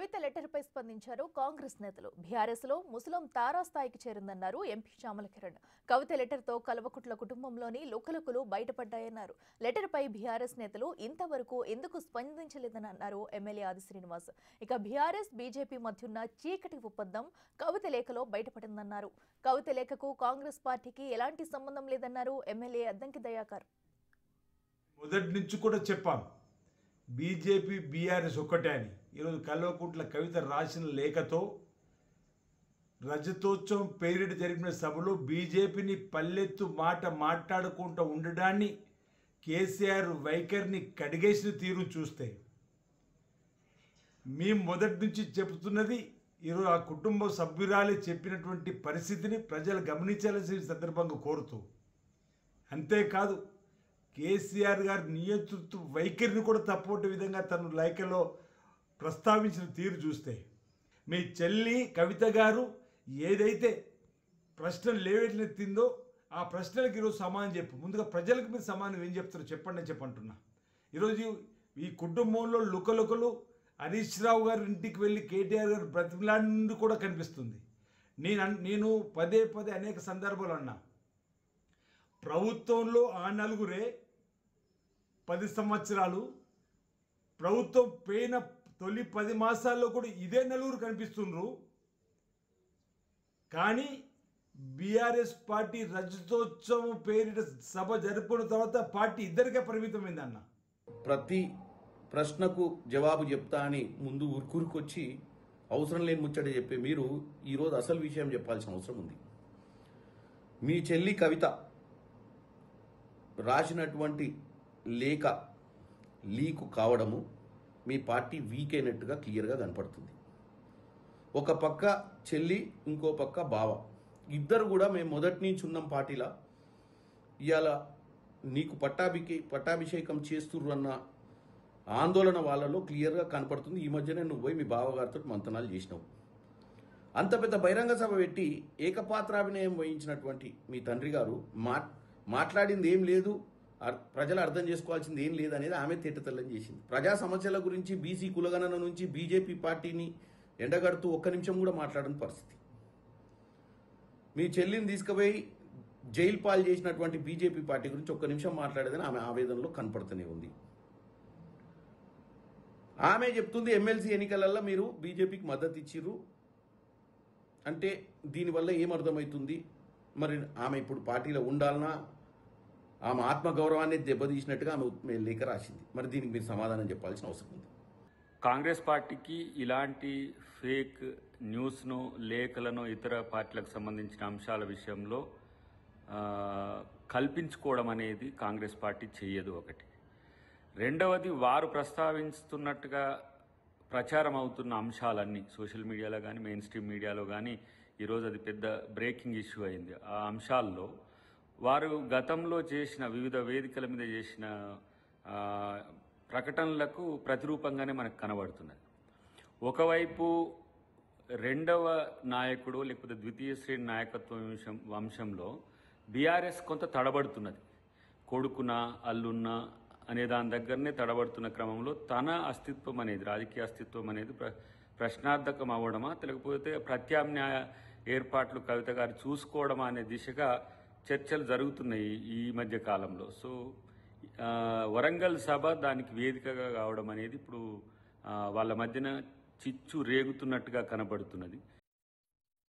కవిత లెటర్పై స్పందించారు కాంగ్రెస్ నేతలు. బీఆర్ఎస్ లో ముస్లిం తారాస్థాయికి చేరిందన్నారు ఎంపీ శ్యామల కిరణ్. కవిత లెటర్తో కల్వకుట్ల కుటుంబంలోని లుకలుకలు బయటపడ్డాయన్నారు. లెటర్పై బీఆర్ఎస్ నేతలు ఇంతవరకు ఎందుకు స్పందించలేదని అన్నారు ఎమ్మెల్యే ఆది శ్రీనివాస్. ఇక బీఆర్ఎస్ బీజేపీ మధ్యున్న చీకటి ఒప్పందం కవిత లేఖలో బయటపడిందన్నారు. కవిత లేఖకు కాంగ్రెస్ పార్టీకి ఎలాంటి సంబంధం లేదన్నారు ఎమ్మెల్యే అద్దంకి దయాకర్. మొదటి నుంచి కూడా చెప్పాం, బీజేపీ బీఆర్ఎస్ ఒక్కటే అని. ఈరోజు కల్వకుంట్ల కవిత రాసిన లేఖతో రజతోత్సవం పేరిట జరిగిన సభలో బీజేపీని పల్లెత్తు మాట మాట్లాడుకుంటూ ఉండడాన్ని, కేసీఆర్ వైఖరిని కడిగేసిన తీరు చూస్తే మేము మొదటి నుంచి చెబుతున్నది, ఈరోజు ఆ కుటుంబ సభ్యురాలే చెప్పినటువంటి పరిస్థితిని ప్రజలు గమనించాల్సిన సందర్భంగా కోరుతూ, అంతేకాదు కేసీఆర్ గారి నియంతృత్వ వైఖరిని కూడా తప్పొట్టే విధంగా తను లేఖలో ప్రస్తావించిన తీరు చూస్తే, మీ చెల్లి కవిత గారు ఏదైతే ప్రశ్నలు లేవెత్తిందో ఆ ప్రశ్నలకు ఈరోజు సమాధానం చెప్పు. ముందుగా ప్రజలకు మీరు సమాధానం ఏం చెప్తారో చెప్పండి అని చెప్పంటున్నా. ఈరోజు ఈ కుటుంబంలో లుకలుకలు హరీష్ రావు గారి ఇంటికి వెళ్ళి కేటీఆర్ గారు బ్రతిమలాడి కూడా కనిపిస్తుంది. నేను పదే అనేక సందర్భాలు అన్నా, ప్రభుత్వంలో ఆ నలుగురే 10 సంవత్సరాలు, ప్రభుత్వం పోయిన తొలి 10 మాసాల్లో కూడా ఇదే నలుగురు కనిపిస్తున్నారు. కానీ బీఆర్ఎస్ పార్టీ రజతోత్సవం పేరిట సభ జరుపుకున్న తర్వాత పార్టీ ఇద్దరికే పరిమితమైందన్న. ప్రతి ప్రశ్నకు జవాబు చెప్తా అని ముందు ఉరుకురుకొచ్చి అవసరం లేని ముచ్చట చెప్పే మీరు ఈరోజు అసలు విషయం చెప్పాల్సిన అవసరం ఉంది. మీ చెల్లి కవిత రాసినటువంటి లేఖ లీకు కావడము మీ పార్టీ వీక్ అయినట్టుగా క్లియర్గా కనపడుతుంది. ఒక పక్క చెల్లి, ఇంకో పక్క బావ, ఇద్దరు కూడా మేము మొదటి నుంచి ఉన్నాం పార్టీలా, ఇవాళ నీకు పట్టాభిషేకం చేస్తుర్రు అన్న ఆందోళన వాళ్ళలో క్లియర్గా కనపడుతుంది. ఈ మధ్యనే నువ్వు పోయి మీ బావగారితో మంతనాలు చేసినావు. అంత పెద్ద బహిరంగ సభ పెట్టి ఏకపాత్రాభినయం వహించినటువంటి మీ తండ్రి గారు మాట్లాడింది ఏం లేదు, ప్రజలు అర్థం చేసుకోవాల్సింది ఏం లేదు అనేది ఆమె తేటతెల్లం చేసింది. ప్రజా సమస్యల గురించి, బీసీ కులగణన నుంచి బీజేపీ పార్టీని ఎండగడుతూ ఒక్క నిమిషం కూడా మాట్లాడని పరిస్థితి. మీ చెల్లిని తీసుకుపోయి జైలు పాలు చేసినటువంటి బీజేపీ పార్టీ గురించి ఒక్క నిమిషం మాట్లాడేదని ఆమె ఆవేదనలో కనపడుతూనే ఉంది. ఆమె చెప్తుంది ఎమ్మెల్సీ ఎన్నికలలో మీరు బీజేపీకి మద్దతు ఇచ్చిర్రు అంటే దీనివల్ల ఏమర్థమవుతుంది? మరి ఆమె ఇప్పుడు పార్టీలో ఉండాలన్నా, ఆమె ఆత్మగౌరవాన్ని దెబ్బతీసినట్టుగా ఆమె లేఖ రాసింది. మరి దీనికి మీరు సమాధానం చెప్పాల్సిన అవసరం ఉంది. కాంగ్రెస్ పార్టీకి ఇలాంటి ఫేక్ న్యూస్ను, లేఖలను ఇతర పార్టీలకు సంబంధించిన అంశాల విషయంలో కల్పించుకోవడం అనేది కాంగ్రెస్ పార్టీ చేయదు. ఒకటి. రెండవది, వారు ప్రస్తావిస్తున్నట్టుగా ప్రచారం అవుతున్న అంశాలన్నీ సోషల్ మీడియాలో కానీ, మెయిన్ స్ట్రీమ్ మీడియాలో కానీ ఈరోజు అది పెద్ద బ్రేకింగ్ ఇష్యూ అయింది. ఆ అంశాల్లో వారు గతంలో చేసిన వివిధ వేదికల మీద చేసిన ప్రకటనలకు ప్రతిరూపంగానే మనకు కనబడుతున్నది. ఒకవైపు రెండవ నాయకుడు లేకపోతే ద్వితీయ శ్రేణి నాయకత్వ వంశంలో బీఆర్ఎస్ కొంత తడబడుతున్నది. కొడుకున అల్లున్న అనే దాని దగ్గరనే తడబడుతున్న క్రమంలో తన అస్తిత్వం అనేది, రాజకీయ అస్తిత్వం అనేది ప్రశ్నార్థకం అవ్వడమా, లేకపోతే ప్రత్యామ్నాయ ఏర్పాట్లు కవిత గారు చూసుకోవడమా అనే దిశగా చర్చలు జరుగుతున్నాయి ఈ మధ్య కాలంలో. సో వరంగల్ సభ దానికి వేదికగా కావడం అనేది ఇప్పుడు వాళ్ళ మధ్యన చిచ్చు రేగుతున్నట్టుగా కనబడుతున్నది.